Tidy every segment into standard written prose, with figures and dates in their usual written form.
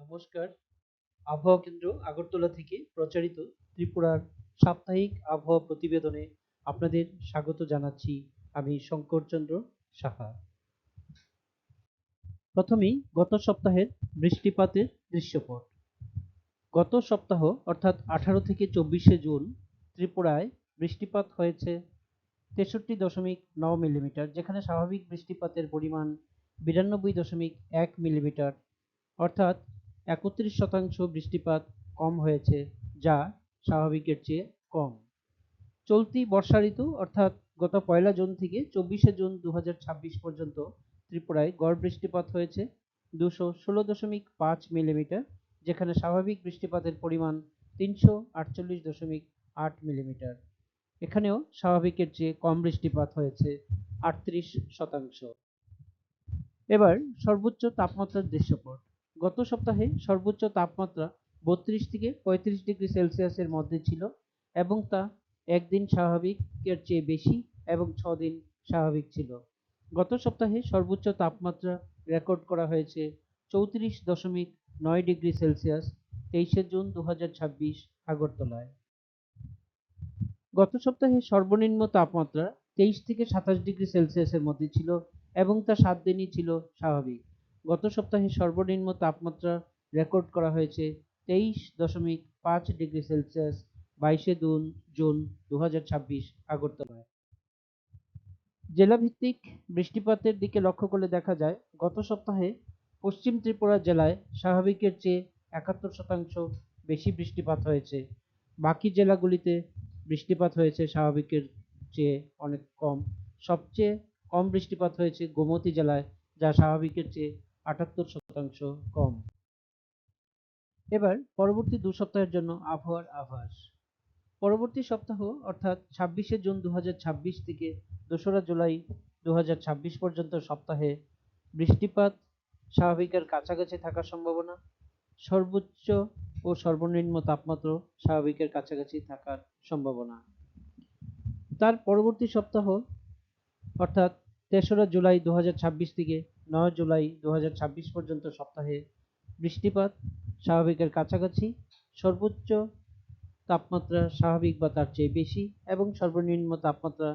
নমস্কার। আবহাওয়া কেন্দ্র আগরতলা থেকে প্রচারিত ত্রিপুরার সাপ্তাহিক আবহাওয়া প্রতিবেদনে আপনাদের স্বাগত জানাচ্ছি। আমি শঙ্করচন্দ্র সাহা। প্রথমেই গত সপ্তাহের বৃষ্টিপাতের দৃশ্যপট। গত সপ্তাহ অর্থাৎ 18 থেকে 24শে জুন ত্রিপুরায় বৃষ্টিপাত হয়েছে 63.9 মিলিমিটার, যেখানে স্বাভাবিক বৃষ্টিপাতের পরিমাণ 92.1 মিলিমিটার, অর্থাৎ 31% বৃষ্টিপাত কম হয়েছে, যা স্বাভাবিকের চেয়ে কম। চলতি বর্ষা ঋতু অর্থাৎ গত 1 জুন থেকে 24শে জুন 2026 পর্যন্ত ত্রিপুরায় গড় বৃষ্টিপাত হয়েছে 216.5 মিলিমিটার, যেখানে স্বাভাবিক বৃষ্টিপাতের পরিমাণ 348.8 মিলিমিটার। এখানেও স্বাভাবিকের চেয়ে কম বৃষ্টিপাত হয়েছে 38%। এবার সর্বোচ্চ তাপমাত্রার দৃশ্যপট। গত সপ্তাহে সর্বোচ্চ তাপমাত্রা 32 থেকে 35 ডিগ্রি সেলসিয়াসের মধ্যে ছিল এবং তা একদিন স্বাভাবিকের চেয়ে বেশি এবং 6 দিন স্বাভাবিক ছিল। গত সপ্তাহে সর্বোচ্চ তাপমাত্রা রেকর্ড করা হয়েছে 34.9 ডিগ্রি সেলসিয়াস 23শে জুন 2026 আগরতলায়। গত সপ্তাহে সর্বনিম্ন তাপমাত্রা 23 থেকে 27 ডিগ্রি সেলসিয়াসের মধ্যে ছিল এবং তা 7 দিনই ছিল স্বাভাবিক। গত সপ্তাহে সর্বনিম্ন তাপমাত্রা রেকর্ড করা হয়েছে 23.5 ডিগ্রি সেলসিয়াস 22শে জুন 2026 আগরতলায়। জেলাভিত্তিক বৃষ্টিপাতের দিকে লক্ষ্য করলে দেখা যায়, গত সপ্তাহে পশ্চিম ত্রিপুরা জেলায় স্বাভাবিকের চেয়ে 71% বেশি বৃষ্টিপাত হয়েছে। বাকি জেলাগুলিতে বৃষ্টিপাত হয়েছে স্বাভাবিকের চেয়ে অনেক কম। সবচেয়ে কম বৃষ্টিপাত হয়েছে গোমতী জেলায়, যা স্বাভাবিকের চেয়ে 78% কম। এবার পরবর্তী 2 সপ্তাহের জন্য আবহাওয়ার আভাস। পরবর্তী সপ্তাহ অর্থাৎ 26শে জুন 2026 থেকে 2রা জুলাই 2026 পর্যন্ত সপ্তাহে বৃষ্টিপাত স্বাভাবিকের কাছাকাছি থাকার সম্ভাবনা। সর্বোচ্চ ও সর্বনিম্ন তাপমাত্রা স্বাভাবিকের কাছাকাছি থাকার সম্ভাবনা। তার পরবর্তী সপ্তাহ অর্থাৎ 3রা জুলাই 2026 থেকে 9 জুলাই 2026 পর্যন্ত সপ্তাহে বৃষ্টিপাত স্বাভাবিকের কাছাকাছি, সর্বোচ্চ তাপমাত্রা স্বাভাবিক বা তার চেয়ে বেশি এবং সর্বনিম্ন তাপমাত্রা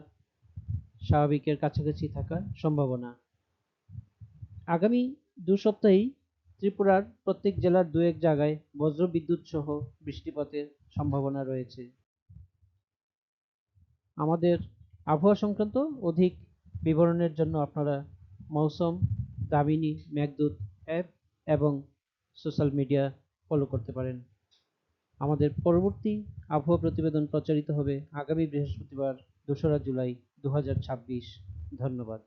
স্বাভাবিকের কাছাকাছি থাকার সম্ভাবনা। আগামী 2 সপ্তাহেই ত্রিপুরার প্রত্যেক জেলার 2-1 জায়গায় বজ্রবিদ্যুৎ সহ বৃষ্টিপাতের সম্ভাবনা রয়েছে। আমাদের আবহাওয়া সংক্রান্ত অধিক বিবরণের জন্য আপনারা মৌসুম, দামিনী, মেঘদূত অ্যাপ এবং সোশ্যাল মিডিয়া ফলো করতে পারেন। আমাদের পরবর্তী আবহাওয়া প্রতিবেদন প্রচারিত হবে আগামী বৃহস্পতিবার 2রা জুলাই 2026। ধন্যবাদ।